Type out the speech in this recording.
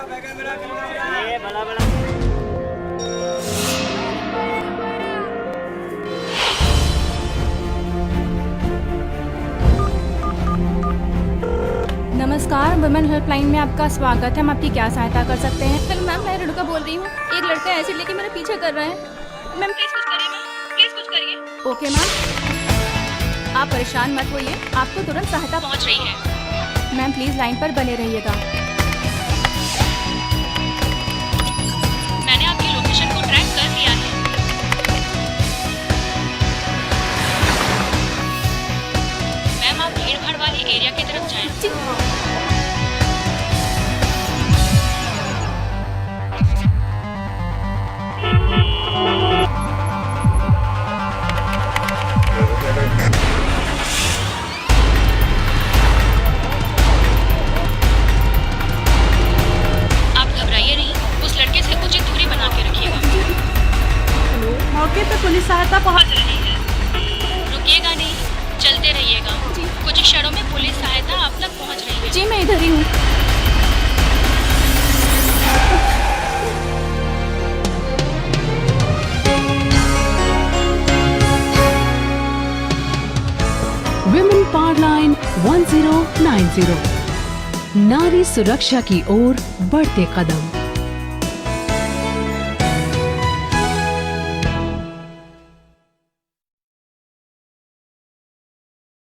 ये बड़ा बड़ा नमस्कार, वुमेन हेल्पलाइन में आपका स्वागत है। हम आपकी क्या सहायता कर सकते हैं? हेलो मैम, मैं रेणुका बोल रही हूँ। एक लड़का एसिड लेके मेरा पीछा कर रहा है। मैम प्लीज कुछ करिए, मैम प्लीज कुछ करिए। ओके मैम, आप परेशान मत होइए, आपको तुरंत सहायता पहुँच रही है। मैम प्लीज लाइन पर बने रहिएगा। मैंने आपकी लोकेशन को ट्रैक कर लिया है। मैम आप भीड़ भाड़ वाली एरिया की तरफ जाएं। जी आप घबराइए नहीं, उस लड़के से उचित दूरी बना के रखिएगा। मौके पर पुलिस सहायता पहुंच रही है, रुकिएगा नहीं, चलते रहिएगा। कुछ क्षणों में पुलिस सहायता आप तक पहुंच रही है। जी मैं इधर ही हूँ। विमेन पावर लाइन 1090, नारी सुरक्षा की ओर बढ़ते कदम।